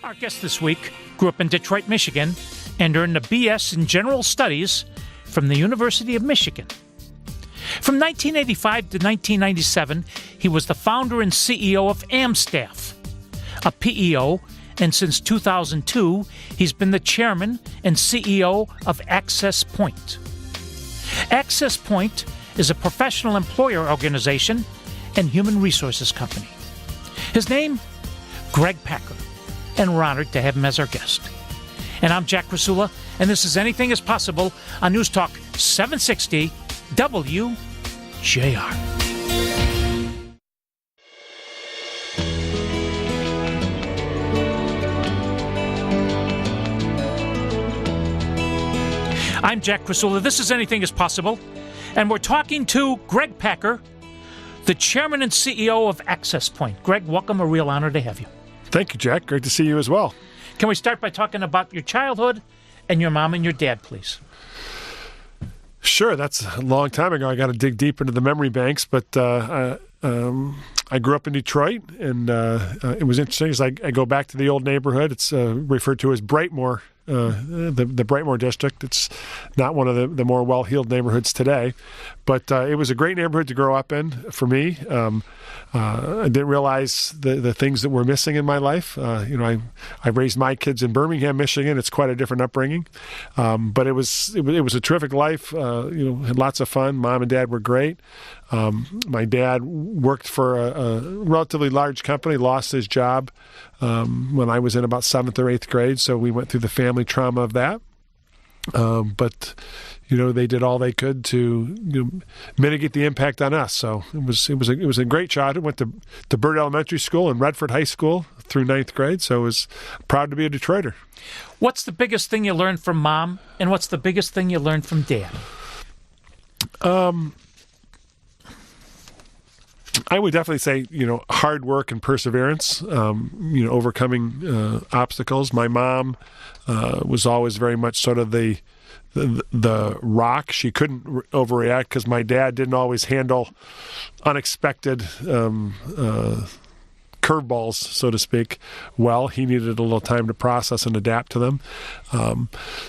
Our guest this week grew up in Detroit, Michigan, and earned a B.S. in General Studies from the University of Michigan. From 1985 to 1997, he was the founder and CEO of Amstaff, a PEO, and since 2002, he's been the chairman and CEO of AccessPoint. AccessPoint is a professional employer organization and human resources company. His name, Greg Packer, and we're honored to have him as our guest. And I'm Jack Krasula, and this is Anything is Possible on News Talk 760 WJR. I'm Jack Krasula. This is Anything is Possible, and we're talking to Greg Packer, the chairman and CEO of AccessPoint. Greg, welcome. A real honor to have you. Thank you, Jack. Great to see you as well. Can we start by talking about your childhood and your mom and your dad, please? Sure. That's a long time ago. I got to dig deep into the memory banks, but I grew up in Detroit, and it was interesting as I go back to the old neighborhood. It's referred to as Brightmoor, the Brightmoor district. It's not one of the more well-heeled neighborhoods today, but it was a great neighborhood to grow up in for me. I didn't realize the things that were missing in my life. I raised my kids in Birmingham, Michigan. It's quite a different upbringing, but it was a terrific life. Had lots of fun. Mom and Dad were great. My dad worked for a relatively large company, lost his job when I was in about 7th or 8th grade, so we went through the family trauma of that. But they did all they could to mitigate the impact on us. So it was a great childhood. Went to Bird Elementary School and Redford High School through 9th grade. So I was proud to be a Detroiter. What's the biggest thing you learned from Mom, and what's the biggest thing you learned from Dad? I would definitely say, hard work and perseverance, overcoming obstacles. My mom was always very much sort of the rock. She couldn't overreact because my dad didn't always handle unexpected curveballs, so to speak, well. He needed a little time to process and adapt to them.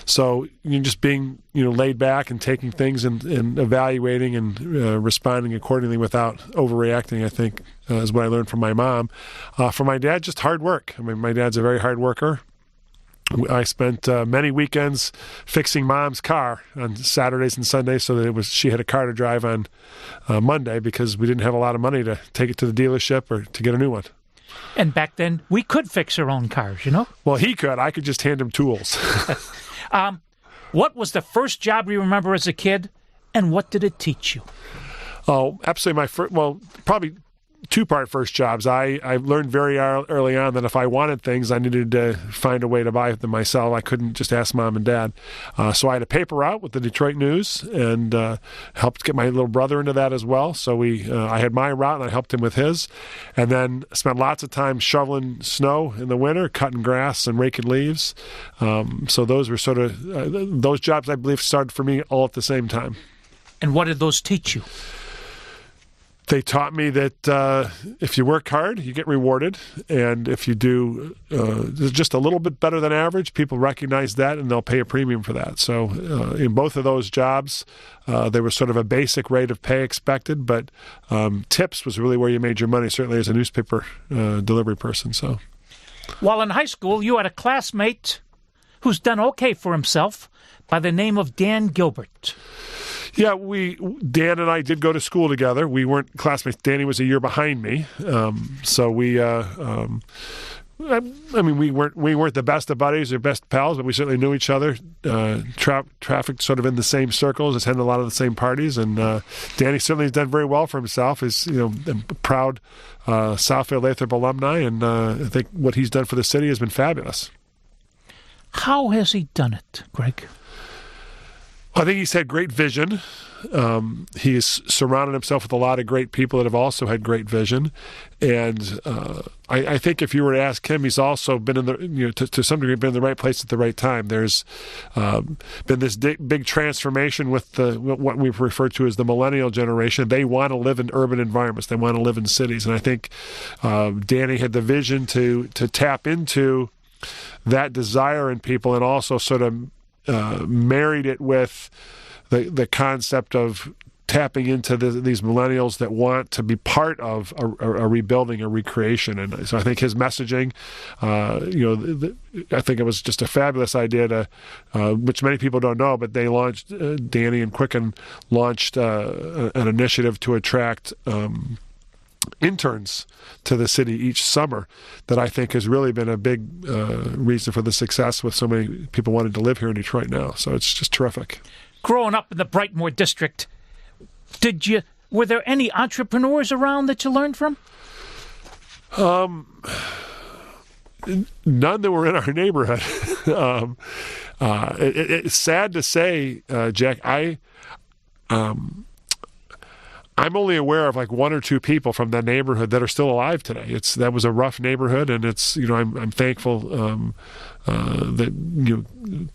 So just being laid back and taking things and evaluating and responding accordingly without overreacting, I think, is what I learned from my mom. From my dad, just hard work. I mean, my dad's a very hard worker. I spent many weekends fixing Mom's car on Saturdays and Sundays so that she had a car to drive on Monday because we didn't have a lot of money to take it to the dealership or to get a new one. And back then, we could fix our own cars, Well, he could. I could just hand him tools. What was the first job you remember as a kid, and what did it teach you? Oh, absolutely. Probably two-part first jobs. I learned very early on that if I wanted things, I needed to find a way to buy them myself. I couldn't just ask Mom and Dad. So I had a paper route with the Detroit News and helped get my little brother into that as well. So I had my route and I helped him with his. And then spent lots of time shoveling snow in the winter, cutting grass and raking leaves. So those were sort of, those jobs I believe started for me all at the same time. And what did those teach you? They taught me that if you work hard, you get rewarded. And if you do just a little bit better than average, people recognize that and they'll pay a premium for that. So in both of those jobs, there was sort of a basic rate of pay expected, but tips was really where you made your money, certainly as a newspaper delivery person. So, while in high school, you had a classmate who's done okay for himself by the name of Dan Gilbert. Yeah, Dan and I did go to school together. We weren't classmates. Danny was a year behind me, so we weren't the best of buddies or best pals, but we certainly knew each other. Trafficked sort of in the same circles, attended a lot of the same parties, and Danny certainly has done very well for himself. He's a proud Southfield Lathrop alumni, and I think what he's done for the city has been fabulous. How has he done it, Greg? I think he's had great vision. He's surrounded himself with a lot of great people that have also had great vision. And I think if you were to ask him, he's also been in the, to some degree, been in the right place at the right time. There's been this big transformation with what we've referred to as the millennial generation. They want to live in urban environments. They want to live in cities. And I think Danny had the vision to tap into that desire in people, and also sort of married it with the concept of tapping into these millennials that want to be part of a rebuilding, a recreation. And so I think his messaging, I think it was just a fabulous idea to, which many people don't know, but they launched, Danny and Quicken launched an initiative to attract interns to the city each summer that I think has really been a big reason for the success with so many people wanting to live here in Detroit now. So it's just terrific. Growing up in the Brightmoor district, were there any entrepreneurs around that you learned from? None that were in our neighborhood. It's sad to say, Jack, I'm only aware of like one or two people from that neighborhood that are still alive today. That was a rough neighborhood, and I'm thankful that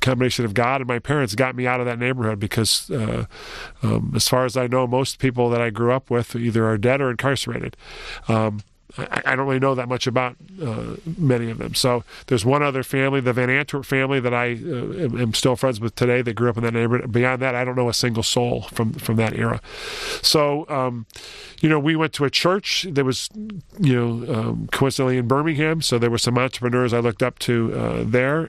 combination of God and my parents got me out of that neighborhood, because as far as I know, most people that I grew up with either are dead or incarcerated. I don't really know that much about many of them. So there's one other family, the Van Antwerp family, that I am still friends with today. They grew up in that neighborhood. Beyond that, I don't know a single soul from that era. So, we went to a church that was, coincidentally in Birmingham. So there were some entrepreneurs I looked up to there.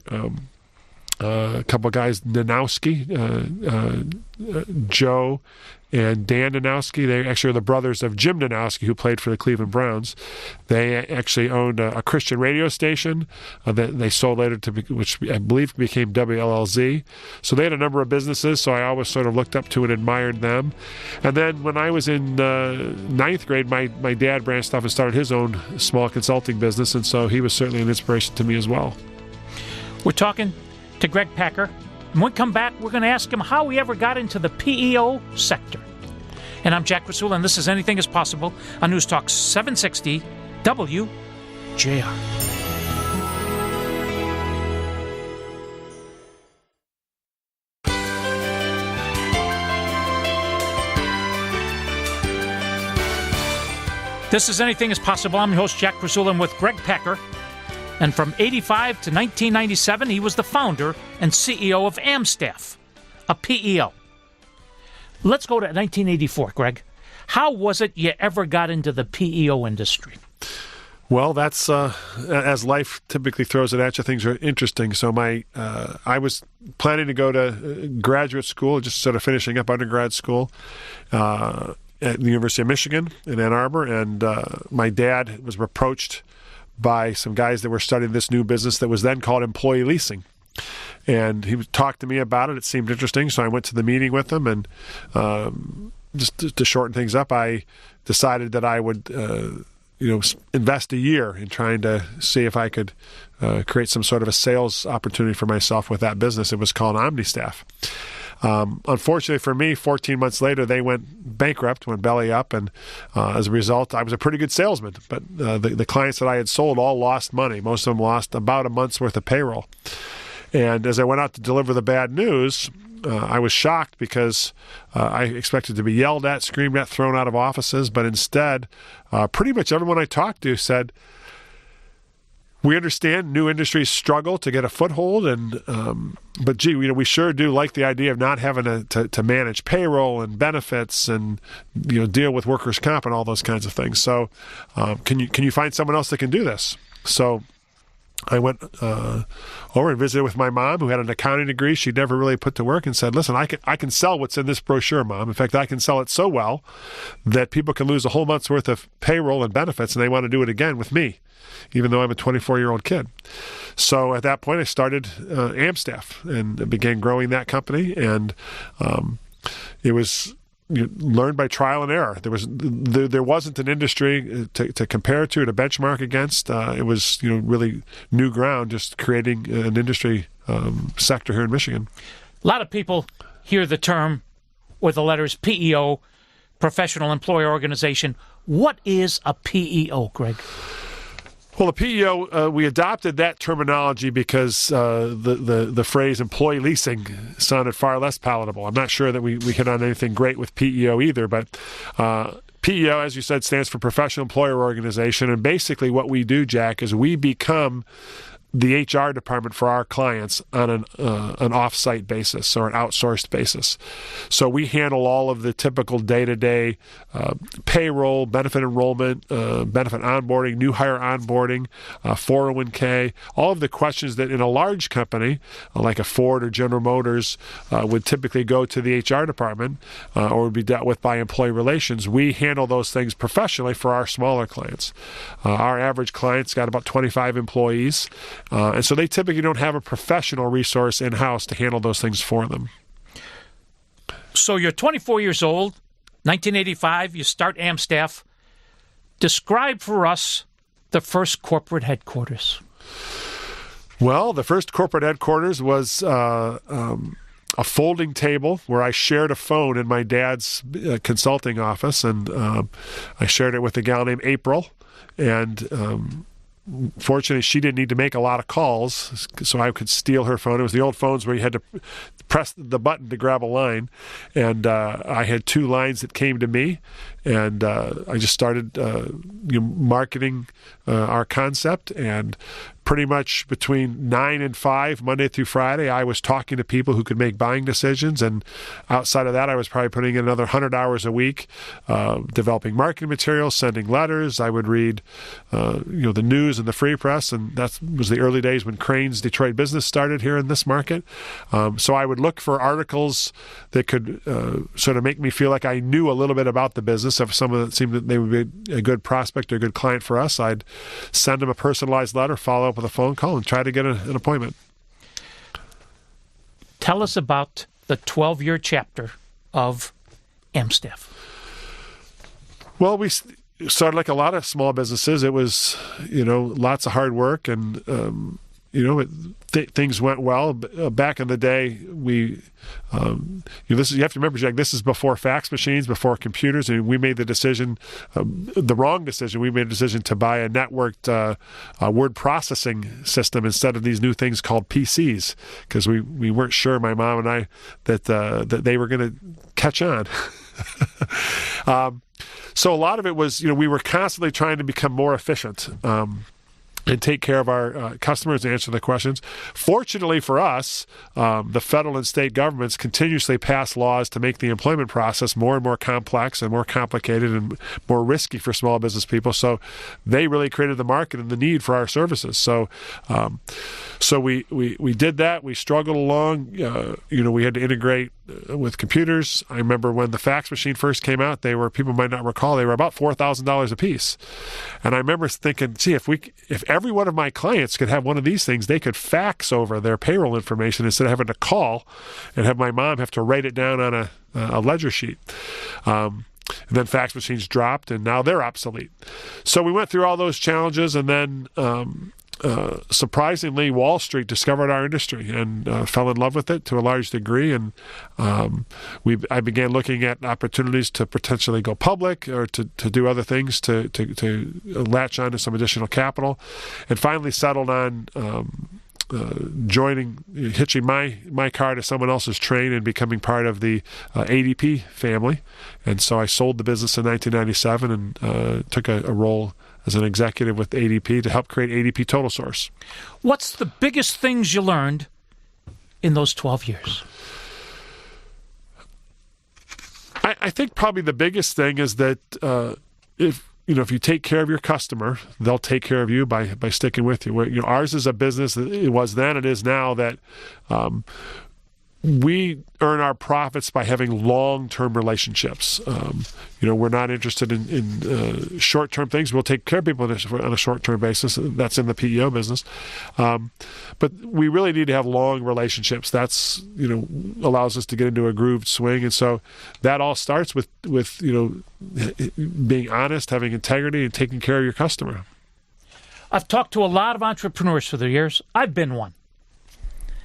A couple of guys, Nanowski, Joe and Dan Nanowski. They actually are the brothers of Jim Nanowski, who played for the Cleveland Browns. They actually owned a Christian radio station that they sold later which I believe became WLLZ. So they had a number of businesses, so I always sort of looked up to and admired them. And then when I was in ninth grade, my dad branched off and started his own small consulting business, and so he was certainly an inspiration to me as well. We're talking to Greg Packer. When we come back, we're going to ask him how he ever got into the PEO sector. And I'm Jack Krasula, and this is Anything is Possible on News Talk 760 WJR. This is Anything is Possible. I'm your host, Jack Krasula, and with Greg Packer. And from 85 to 1997, he was the founder and CEO of Amstaff, a PEO. Let's go to 1984, Greg. How was it you ever got into the PEO industry? Well, that's as life typically throws it at you, things are interesting. So I was planning to go to graduate school, just sort of finishing up undergrad school at the University of Michigan in Ann Arbor, and my dad was approached by some guys that were studying this new business that was then called employee leasing. And he talked to me about it. It seemed interesting, so I went to the meeting with him, and just to shorten things up, I decided that I would invest a year in trying to see if I could create some sort of a sales opportunity for myself with that business. It was called OmniStaff. Unfortunately for me, 14 months later, they went bankrupt, went belly up, and as a result, I was a pretty good salesman. But the clients that I had sold all lost money. Most of them lost about a month's worth of payroll. And as I went out to deliver the bad news, I was shocked because I expected to be yelled at, screamed at, thrown out of offices. But instead, pretty much everyone I talked to said, we understand new industries struggle to get a foothold, but gee, we sure do like the idea of not having to manage payroll and benefits and deal with workers' comp and all those kinds of things. So, can you find someone else that can do this? So, I went over and visited with my mom, who had an accounting degree she'd never really put to work, and said, "Listen, I can sell what's in this brochure, Mom. In fact, I can sell it so well that people can lose a whole month's worth of payroll and benefits, and they want to do it again with me, even though I'm a 24-year-old kid." So at that point, I started Amstaff and began growing that company, and it was learned by trial and error. There wasn't an industry to compare to benchmark against. It was really new ground, just creating an industry sector here in Michigan. A lot of people hear the term or the letters PEO, Professional Employer Organization. What is a PEO, Greg? Well, the PEO, we adopted that terminology because the phrase employee leasing sounded far less palatable. I'm not sure that we hit on anything great with PEO either, but PEO, as you said, stands for Professional Employer Organization. And basically what we do, Jack, is we become the HR department for our clients on an off-site basis or an outsourced basis. So we handle all of the typical day-to-day payroll, benefit enrollment, benefit onboarding, new hire onboarding, 401k, all of the questions that in a large company like a Ford or General Motors would typically go to the HR department or would be dealt with by employee relations. We handle those things professionally for our smaller clients. Our average client's got about 25 employees. And so they typically don't have a professional resource in-house to handle those things for them. So you're 24 years old, 1985, you start AmStaff. Describe for us the first corporate headquarters. Well, the first corporate headquarters was a folding table where I shared a phone in my dad's consulting office, and I shared it with a gal named April, and fortunately, she didn't need to make a lot of calls, so I could steal her phone. It was the old phones where you had to press the button to grab a line, and I had 2 lines that came to me, and I just started marketing our concept, and pretty much between 9 and 5, Monday through Friday, I was talking to people who could make buying decisions, and outside of that, I was probably putting in another 100 hours a week, developing marketing materials, sending letters. I would read, the news and the free press, and that was the early days when Crane's Detroit Business started here in this market. So I would look for articles that could sort of make me feel like I knew a little bit about the business. If someone that seemed that they would be a good prospect or a good client for us, I'd send them a personalized letter, follow up with a phone call, and try to get an appointment. Tell us about the 12-year chapter of AmStaff. Well, we started like a lot of small businesses. It was, lots of hard work, and things went well. Back in the day, we, you have to remember, Jack, this is before fax machines, before computers, and we made the decision, the wrong decision. We made a decision to buy a networked word processing system instead of these new things called PCs, because we weren't sure, my mom and I, that they were going to catch on. So a lot of it was, we were constantly trying to become more efficient. And take care of our customers and answer the questions. Fortunately for us, the federal and state governments continuously pass laws to make the employment process more and more complex and more complicated and more risky for small business people. So they really created the market and the need for our services. So we did that. We struggled along. We had to integrate with computers. I remember when the fax machine first came out, people might not recall, they were about $4,000 a piece. And I remember thinking, gee, if every one of my clients could have one of these things, they could fax over their payroll information instead of having to call and have my mom have to write it down on a ledger sheet. And then fax machines dropped, and now they're obsolete. So we went through all those challenges, and then surprisingly, Wall Street discovered our industry and fell in love with it to a large degree. And I began looking at opportunities to potentially go public or to do other things to latch on to some additional capital, and finally settled on hitching my car to someone else's train and becoming part of the ADP family. And so I sold the business in 1997 and took a role as an executive with ADP to help create ADP Total Source. What's the biggest things you learned in those 12 years? I think probably the biggest thing is that if you take care of your customer, they'll take care of you by sticking with you. Ours is a business, it was then, it is now, that we earn our profits by having long-term relationships. We're not interested in short-term things. We'll take care of people on a short-term basis. That's in the PEO business. But we really need to have long relationships. That's, allows us to get into a grooved swing. And so that all starts with being honest, having integrity, and taking care of your customer. I've talked to a lot of entrepreneurs for the years. I've been one.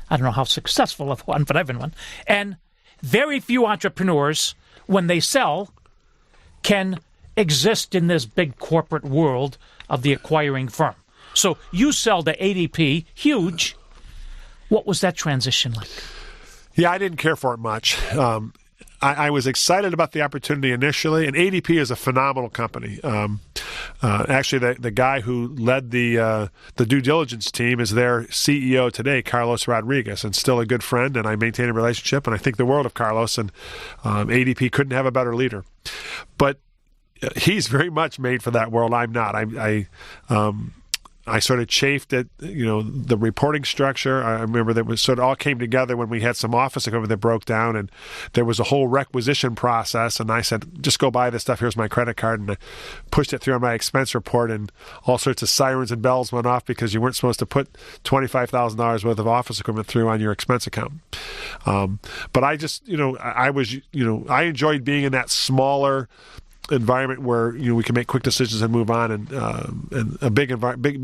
I don't know how successful of one, but I've been one. And very few entrepreneurs, when they sell, can exist in this big corporate world of the acquiring firm. So you sell to ADP, huge. What was that transition like? Yeah, I didn't care for it much. I was excited about the opportunity initially, and ADP is a phenomenal company. Actually, the guy who led the due diligence team is their CEO today, Carlos Rodriguez, and still a good friend, and I maintain a relationship, and I think the world of Carlos, and ADP couldn't have a better leader. But he's very much made for that world. I'm not. I sort of chafed at, the reporting structure. I remember that was sort of all came together when we had some office equipment that broke down, and there was a whole requisition process. And I said, just go buy this stuff. Here's my credit card. And I pushed it through on my expense report, and all sorts of sirens and bells went off because you weren't supposed to put $25,000 worth of office equipment through on your expense account. But I just, I enjoyed being in that smaller environment where we can make quick decisions and move on, and a big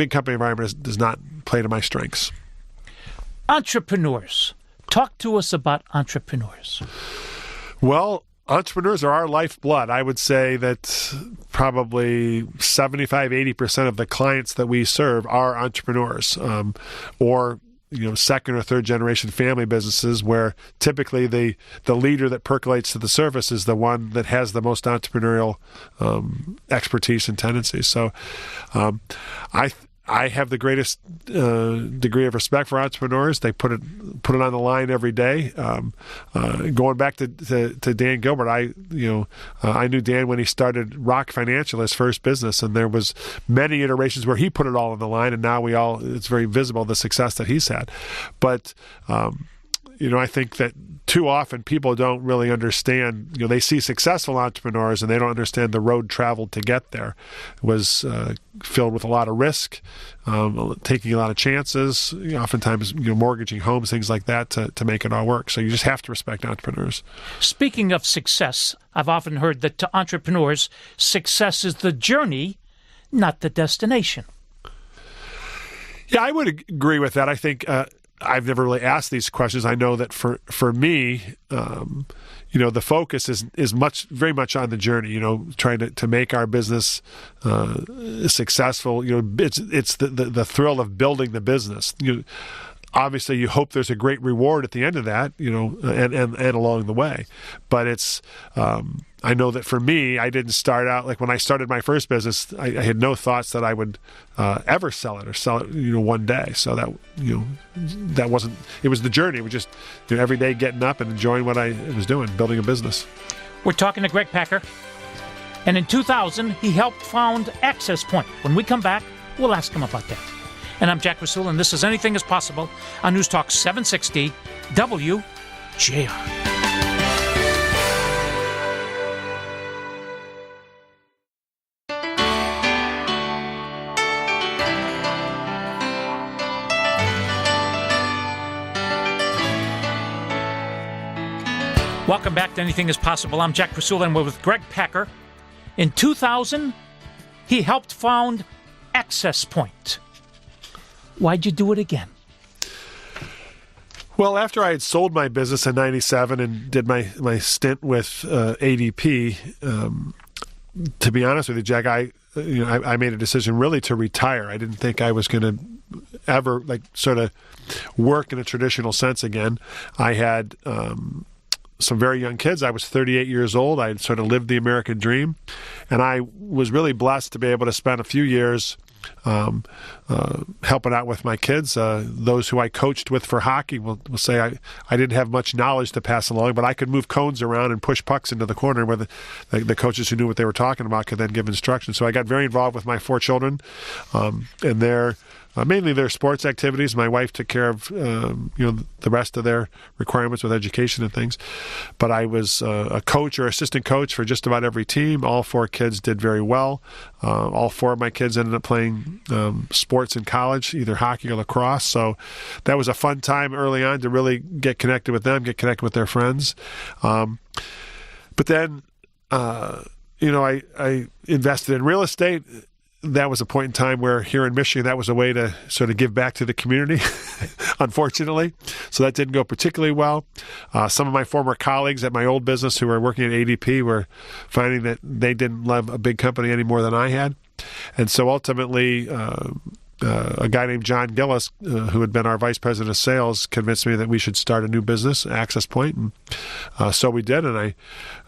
company environment does not play to my strengths. Entrepreneurs. Talk to us about entrepreneurs. Well, entrepreneurs are our lifeblood. I would say that probably 75-80% of the clients that we serve are entrepreneurs, or second or third generation family businesses, where typically the leader that percolates to the surface is the one that has the most entrepreneurial expertise and tendencies. So I have the greatest degree of respect for entrepreneurs. They put it on the line every day. Going back to Dan Gilbert, I knew Dan when he started Rock Financial, his first business, and there was many iterations where he put it all on the line, and now it's very visible the success that he's had. But I think that too often people don't really understand, they see successful entrepreneurs and they don't understand the road traveled to get there. It was filled with a lot of risk, taking a lot of chances, oftentimes mortgaging homes, things like that to make it all work. So you just have to respect entrepreneurs. Speaking of success, I've often heard that to entrepreneurs, success is the journey, not the destination. Yeah, I would agree with that. I think I've never really asked these questions. I know that for me, the focus is very much on the journey. Trying to make our business successful. It's the thrill of building the business. Obviously, you hope there's a great reward at the end of that. And along the way, but it's. I know that for me, I didn't start out like when I started my first business. I had no thoughts that I would ever sell it one day. So that wasn't. It was the journey. It was just every day getting up and enjoying what I was doing, building a business. We're talking to Greg Packer, and in 2000 he helped found AccessPoint. When we come back, we'll ask him about that. And I'm Jack Krasula, and this is Anything is Possible on News Talk 760 WJR. Welcome back to Anything is Possible. I'm Jack Krasula, and we're with Greg Packer. In 2000, he helped found AccessPoint. Why'd you do it again? Well, after I had sold my business in 97 and did my stint with ADP, to be honest with you, Jack, I made a decision really to retire. I didn't think I was going to ever sort of work in a traditional sense again. I had some very young kids. I was 38 years old. I had sort of lived the American dream, and I was really blessed to be able to spend a few years helping out with my kids. Those who I coached with for hockey will say I didn't have much knowledge to pass along, but I could move cones around and push pucks into the corner where the coaches who knew what they were talking about could then give instructions. So I got very involved with my 4 children and their mainly their sports activities. My wife took care of the rest of their requirements with education and things. But I was a coach or assistant coach for just about every team. All 4 kids did very well. All 4 of my kids ended up playing sports in college, either hockey or lacrosse. So that was a fun time early on to really get connected with them, get connected with their friends. But then, I invested in real estate. That was a point in time where here in Michigan, that was a way to sort of give back to the community, unfortunately. So that didn't go particularly well. Some of my former colleagues at my old business who were working at ADP were finding that they didn't love a big company any more than I had. And so ultimately, a guy named John Gillis, who had been our vice president of sales, convinced me that we should start a new business, AccessPoint, and so we did. And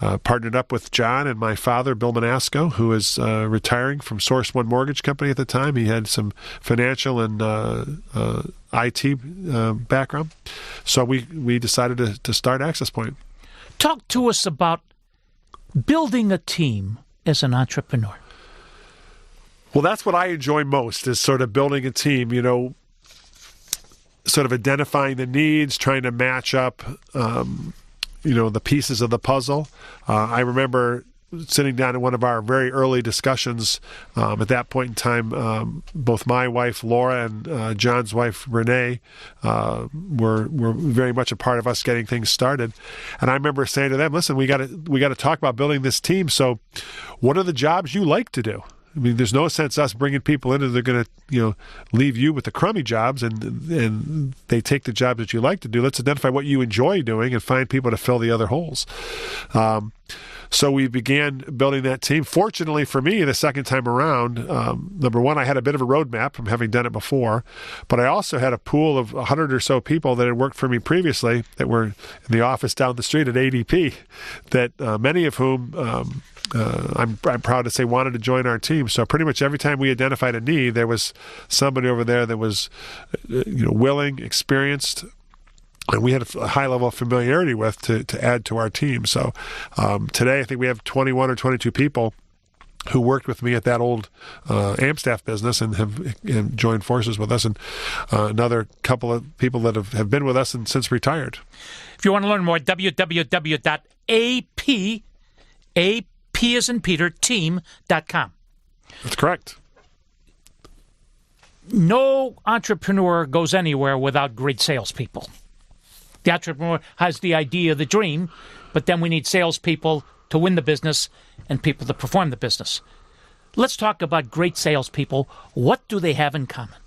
I partnered up with John and my father, Bill Manasco, who was retiring from Source One Mortgage Company at the time. He had some financial and IT background, so we decided to start AccessPoint. Talk to us about building a team as an entrepreneur. Well, that's what I enjoy most, is sort of building a team, sort of identifying the needs, trying to match up, the pieces of the puzzle. I remember sitting down in one of our very early discussions. At that point in time, both my wife, Laura, and John's wife, Renee, were very much a part of us getting things started. And I remember saying to them, listen, we got to talk about building this team. So what are the jobs you like to do? I mean, there's no sense us bringing people in and they're going to, leave you with the crummy jobs and they take the jobs that you like to do. Let's identify what you enjoy doing and find people to fill the other holes. So we began building that team. Fortunately for me, the second time around, number one, I had a bit of a roadmap from having done it before, but I also had a pool of 100 or so people that had worked for me previously that were in the office down the street at ADP, that many of whom I'm proud to say wanted to join our team. So pretty much every time we identified a need, there was somebody over there that was willing, experienced, and we had a high level of familiarity with to add to our team. So today I think we have 21 or 22 people who worked with me at that old Amstaff business and have joined forces with us, and another couple of people that have been with us and since retired. If you want to learn more, www.AP as in Peter, team.com. That's correct. No entrepreneur goes anywhere without great salespeople. The entrepreneur has the idea, the dream, but then we need salespeople to win the business and people to perform the business. Let's talk about great salespeople. What do they have in common?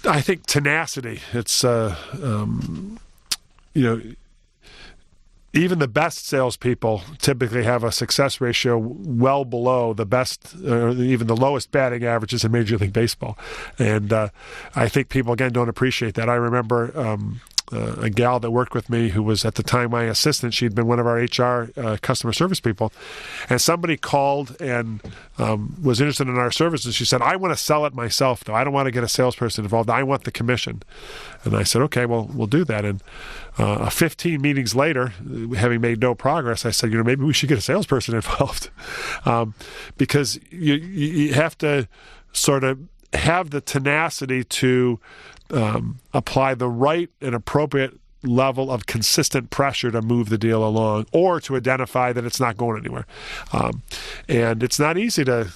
I think tenacity. It's, even the best salespeople typically have a success ratio well below the best, or even the lowest batting averages in Major League Baseball. And I think people, again, don't appreciate that. I remember a gal that worked with me who was at the time my assistant. She'd been one of our HR customer service people. And somebody called and was interested in our services. She said, I want to sell it myself, though. I don't want to get a salesperson involved. I want the commission. And I said, okay, well, we'll do that. And 15 meetings later, having made no progress, I said, maybe we should get a salesperson involved. Because you have to sort of have the tenacity to apply the right and appropriate level of consistent pressure to move the deal along, or to identify that it's not going anywhere. And it's not easy to,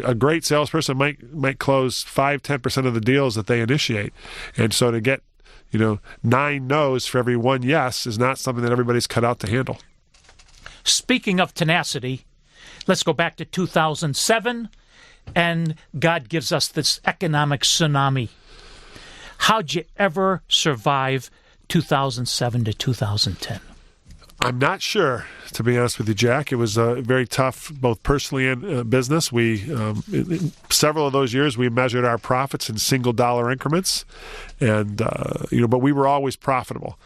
a great salesperson might close 5-10% of the deals that they initiate. And so to get, 9 no's for every 1 yes is not something that everybody's cut out to handle. Speaking of tenacity, let's go back to 2007, and God gives us this economic tsunami. How'd you ever survive 2007 to 2010? I'm not sure, to be honest with you, Jack. It was very tough, both personally and business. We, in several of those years, we measured our profits in single-dollar increments, and but we were always profitable.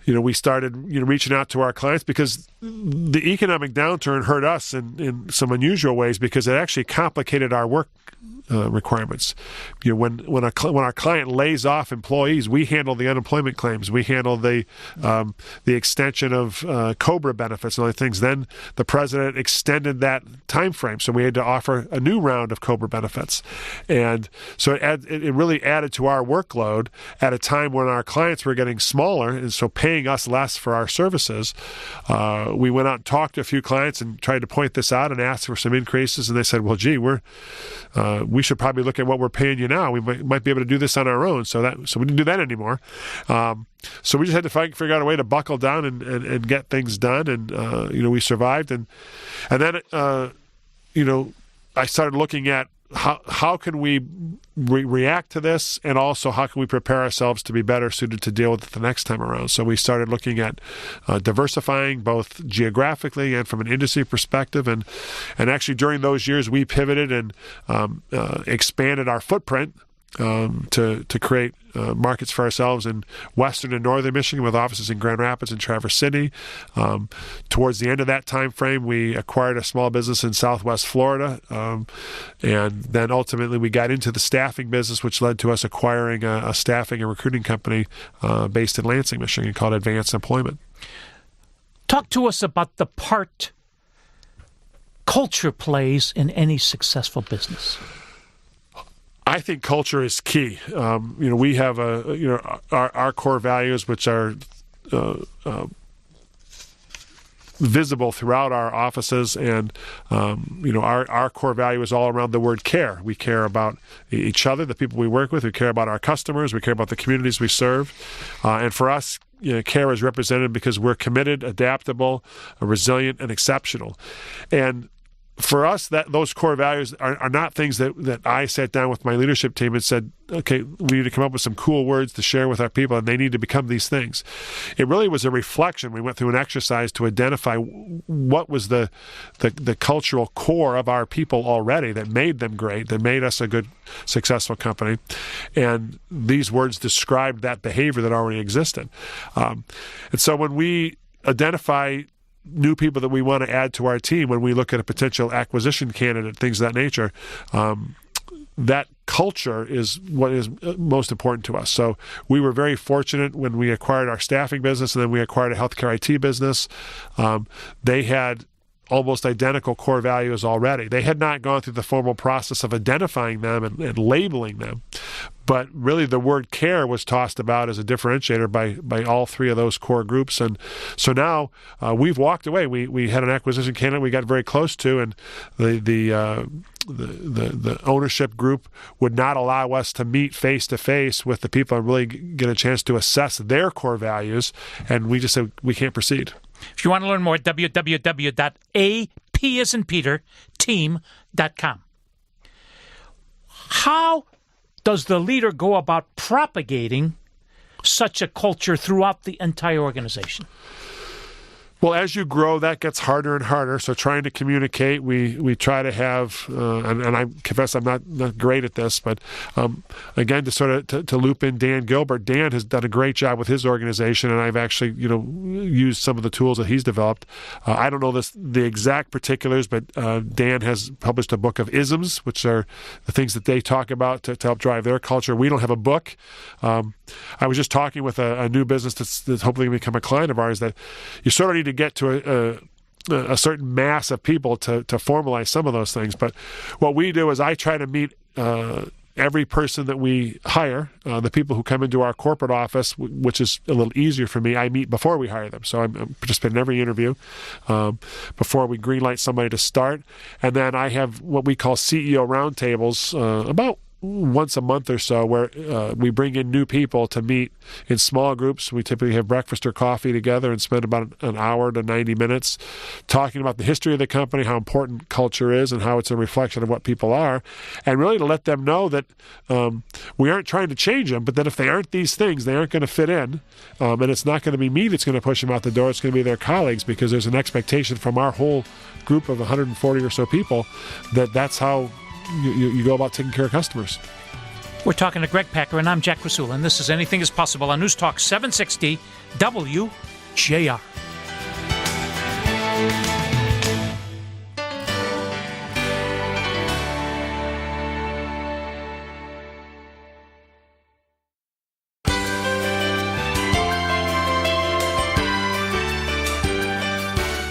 We started reaching out to our clients because the economic downturn hurt us in some unusual ways, because it actually complicated our work requirements. When our client lays off employees, we handle the unemployment claims. We handle the extension of COBRA benefits and other things. Then the president extended that time frame, so we had to offer a new round of COBRA benefits. And so it really added to our workload at a time when our clients were getting smaller, and so paying us less for our services. We went out and talked to a few clients and tried to point this out and asked for some increases, and they said, well, gee, we should probably look at what we're paying you now. We might be able to do this on our own. So we didn't do that anymore. So we just had to figure out a way to buckle down and get things done. And we survived. And then I started looking at how can we react to this, and also how can we prepare ourselves to be better suited to deal with it the next time around. So we started looking at diversifying both geographically and from an industry perspective, and actually during those years we pivoted and expanded our footprint to create markets for ourselves in western and northern Michigan with offices in Grand Rapids and Traverse City. Towards the end of that time frame, we acquired a small business in Southwest Florida, and then ultimately we got into the staffing business, which led to us acquiring a staffing and recruiting company based in Lansing, Michigan, called Advanced Employment. Talk to us about the part culture plays in any successful business. I think culture is key. We have our core values, which are visible throughout our offices, and our core value is all around the word care. We care about each other, the people we work with. We care about our customers. We care about the communities we serve. And for us, care is represented because we're committed, adaptable, resilient, and exceptional. And for us, those core values are not things that I sat down with my leadership team and said, okay, we need to come up with some cool words to share with our people, and they need to become these things. It really was a reflection. We went through an exercise to identify what was the cultural core of our people already that made them great, that made us a good, successful company. And these words described that behavior that already existed. And so when we identify new people that we want to add to our team, when we look at a potential acquisition candidate, things of that nature, that culture is what is most important to us. So we were very fortunate when we acquired our staffing business, and then we acquired a healthcare IT business. They had almost identical core values already. They had not gone through the formal process of identifying them and labeling them, but really the word care was tossed about as a differentiator by all three of those core groups. And so now we've walked away. We had an acquisition candidate we got very close to, and the ownership group would not allow us to meet face-to-face with the people and really get a chance to assess their core values, and we just said we can't proceed. If you want to learn more, www.apsinpeter.team.com. How does the leader go about propagating such a culture throughout the entire organization? Well, as you grow, that gets harder and harder. So trying to communicate, we try to have, and I confess I'm not great at this, but again, to sort of to loop in Dan Gilbert. Dan has done a great job with his organization, and I've actually used some of the tools that he's developed. I don't know the exact particulars, but Dan has published a book of isms, which are the things that they talk about to help drive their culture. We don't have a book. I was just talking with a new business that's hopefully going to become a client of ours, that you sort of need to get to a certain mass of people to formalize some of those things. But what we do is I try to meet every person that we hire, the people who come into our corporate office, which is a little easier for me. I meet before we hire them. So I'm participating in every interview before we greenlight somebody to start. And then I have what we call CEO roundtables about once a month or so, where we bring in new people to meet in small groups. We typically have breakfast or coffee together and spend about an hour to 90 minutes talking about the history of the company, how important culture is, and how it's a reflection of what people are, and really to let them know that we aren't trying to change them, but that if they aren't these things, they aren't going to fit in, and it's not going to be me that's going to push them out the door. It's going to be their colleagues, because there's an expectation from our whole group of 140 or so people that's how you go about taking care of customers. We're talking to Greg Packer, and I'm Jack Krasula, and this is Anything is Possible on News Talk 760 WJR.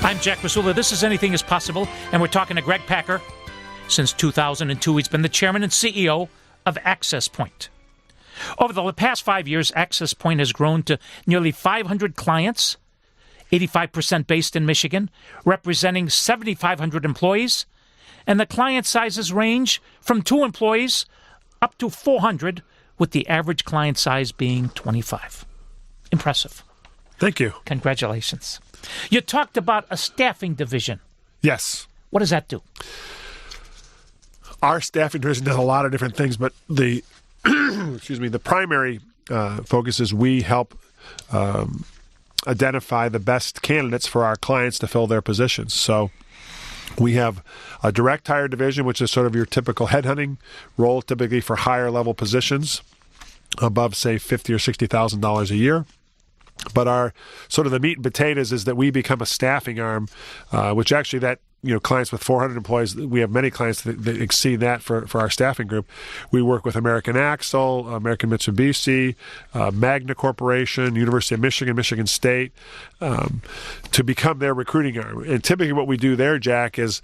I'm Jack Krasula. This is Anything is Possible, and we're talking to Greg Packer. Since 2002, he's been the chairman and CEO of AccessPoint. Over the past 5 years, AccessPoint has grown to nearly 500 clients, 85% based in Michigan, representing 7,500 employees, and the client sizes range from 2 employees up to 400, with the average client size being 25. Impressive. Thank you. Congratulations. You talked about a staffing division. Yes. What does that do? our staffing division does a lot of different things, but the the primary focus is we help identify the best candidates for our clients to fill their positions. So we have a direct hire division, which is sort of your typical headhunting role, typically for higher level positions above, say, $50,000 or $60,000 a year. But our sort of the meat and potatoes is that we become a staffing arm, which actually that, clients with 400 employees, we have many clients that exceed that for our staffing group. We work with American Axle, American Mitsubishi, Magna Corporation, University of Michigan, Michigan State, to become their recruiting arm. And typically what we do there, Jack, is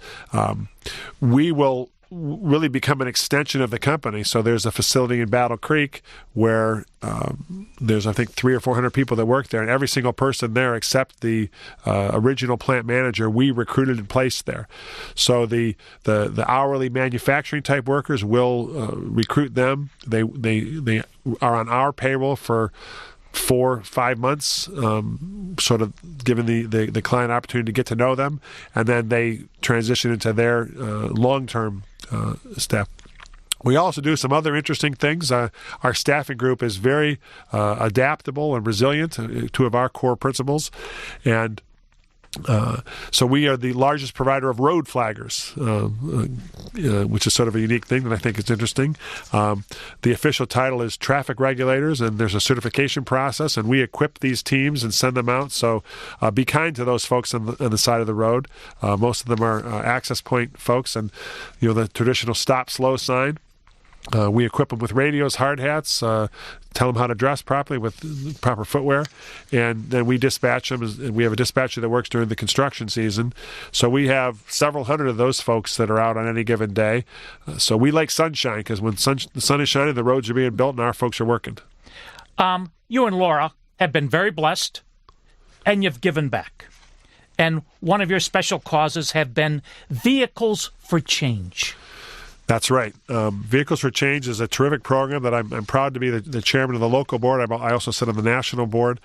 we will really become an extension of the company. So there's a facility in Battle Creek where there's, I think, 300 or 400 people that work there, and every single person there except the original plant manager, we recruited and placed there. So the hourly manufacturing type workers will recruit them. They are on our payroll for 4-5 months, sort of giving the client opportunity to get to know them, and then they transition into their long-term staff. We also do some other interesting things. Our staffing group is very adaptable and resilient, two of our core principles, and so we are the largest provider of road flaggers, which is sort of a unique thing that I think is interesting. The official title is traffic regulators, and there's a certification process, and we equip these teams and send them out. So be kind to those folks on the side of the road. Most of them are AccessPoint folks, and the traditional stop slow sign. We equip them with radios, hard hats, tell them how to dress properly with proper footwear, and then we dispatch them. And we have a dispatcher that works during the construction season. So we have several hundred of those folks that are out on any given day. So we like sunshine because when the sun is shining, the roads are being built, and our folks are working. You and Laura have been very blessed, and you've given back. And one of your special causes have been Vehicles for Change. That's right. Vehicles for Change is a terrific program that I'm proud to be the chairman of the local board. I also sit on the national board.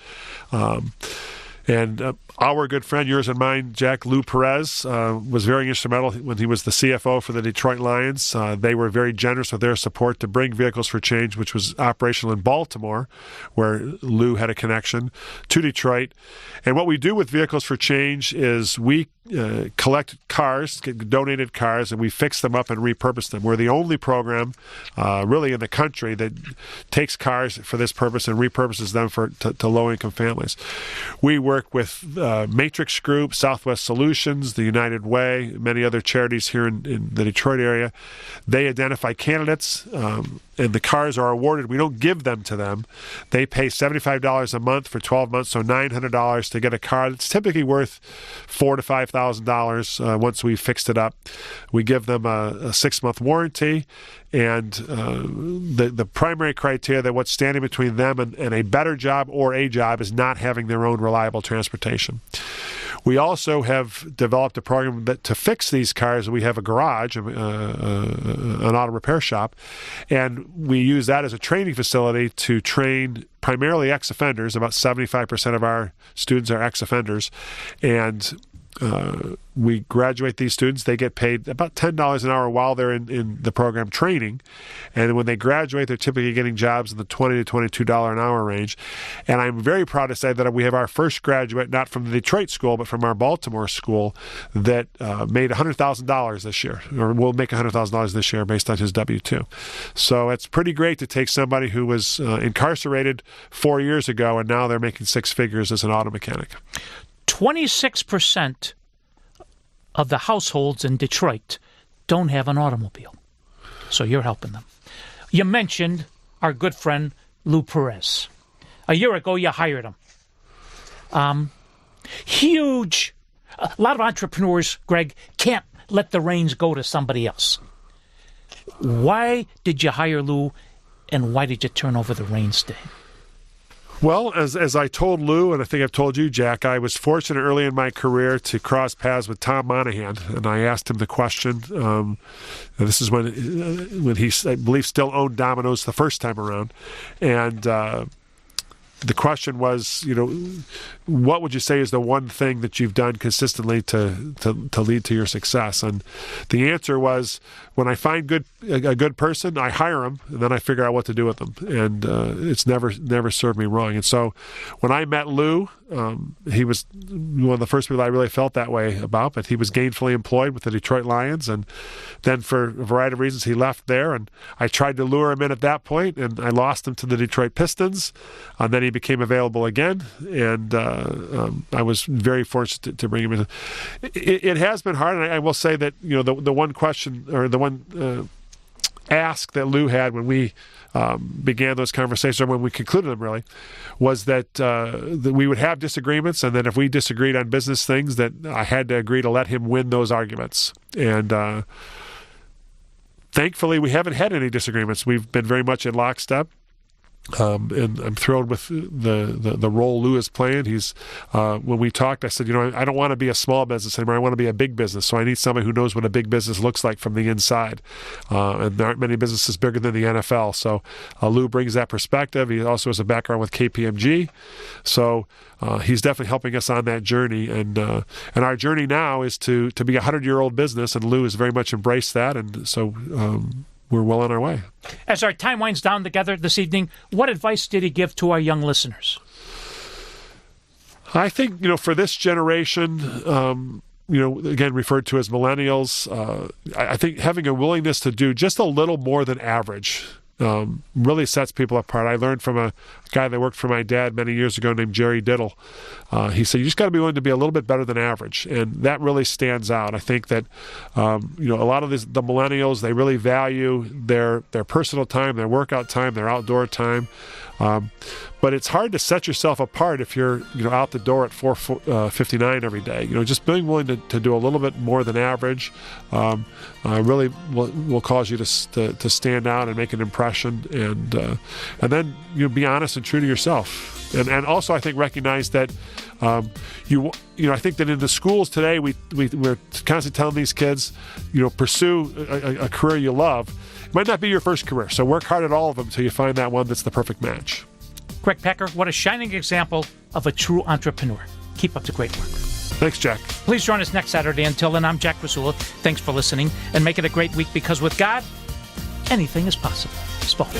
And our good friend, yours and mine, Jack, Lou Perez, was very instrumental when he was the CFO for the Detroit Lions. They were very generous with their support to bring Vehicles for Change, which was operational in Baltimore, where Lou had a connection, to Detroit. And what we do with Vehicles for Change is we collect cars, donated cars, and we fix them up and repurpose them. We're the only program really in the country that takes cars for this purpose and repurposes them to low-income families. We work with Matrix Group, Southwest Solutions, the United Way, many other charities here in the Detroit area. They identify candidates, and the cars are awarded. We don't give them to them. They pay $75 a month for 12 months, so $900 to get a car that's typically worth $4,000 to $5,000 once we've fixed it up. We give them a 6-month warranty, and the primary criteria that what's standing between them and a better job or a job is not having their own reliable transportation. We also have developed a program to fix these cars. We have a garage, an auto repair shop, and we use that as a training facility to train primarily ex-offenders. About 75% of our students are ex-offenders, and we graduate these students. They get paid about $10 an hour while they're in the program training. And when they graduate, they're typically getting jobs in the $20 to $22 an hour range. And I'm very proud to say that we have our first graduate, not from the Detroit school, but from our Baltimore school, that made $100,000 this year, or will make $100,000 this year based on his W-2. So it's pretty great to take somebody who was incarcerated 4 years ago, and now they're making 6 figures as an auto mechanic. 26% of the households in Detroit don't have an automobile. So you're helping them. You mentioned our good friend Lou Perez. A year ago, you hired him. Huge. A lot of entrepreneurs, Greg, can't let the reins go to somebody else. Why did you hire Lou, and why did you turn over the reins to him? Well, as I told Lou, and I think I've told you, Jack, I was fortunate early in my career to cross paths with Tom Monahan, and I asked him the question. This is when he, I believe, still owned Domino's the first time around, and the question was, what would you say is the one thing that you've done consistently to lead to your success? And the answer was, when I find a good person, I hire them, and then I figure out what to do with them. And it's never served me wrong. And so when I met Lou, he was one of the first people I really felt that way about, but he was gainfully employed with the Detroit Lions. And then for a variety of reasons, he left there. And I tried to lure him in at that point, and I lost him to the Detroit Pistons. And then he became available again, and I was very fortunate to bring him in. It has been hard, and I will say that the one question, or the one ask that Lou had when we began those conversations, or when we concluded them really, was that we would have disagreements, and that if we disagreed on business things, that I had to agree to let him win those arguments. And thankfully, we haven't had any disagreements. We've been very much in lockstep. And I'm thrilled with the role Lou is playing. He's when we talked, I said, I don't want to be a small business anymore. I want to be a big business. So I need somebody who knows what a big business looks like from the inside. And there aren't many businesses bigger than the NFL. So Lou brings that perspective. He also has a background with KPMG. So he's definitely helping us on that journey. And our journey now is to be a 100-year-old business, and Lou has very much embraced that. And so we're well on our way. As our time winds down together this evening, what advice did he give to our young listeners? I think, for this generation, again, referred to as millennials, I think having a willingness to do just a little more than average really sets people apart. I learned from a guy that worked for my dad many years ago named Jerry Diddle. He said, you just got to be willing to be a little bit better than average. And that really stands out. I think that, a lot of the millennials, they really value their personal time, their workout time, their outdoor time. But it's hard to set yourself apart if you're, out the door at 4:59 every day. Just being willing to do a little bit more than average really will cause you to stand out and make an impression, and then be honest and true to yourself. And also, I think, recognize that I think that in the schools today, we're constantly telling these kids, pursue a career you love. It might not be your first career, so work hard at all of them until you find that one that's the perfect match. Greg Pecker, what a shining example of a true entrepreneur. Keep up the great work. Thanks, Jack. Please join us next Saturday. Until then, I'm Jack Krasula. Thanks for listening, and make it a great week, because with God, anything is possible. Spot.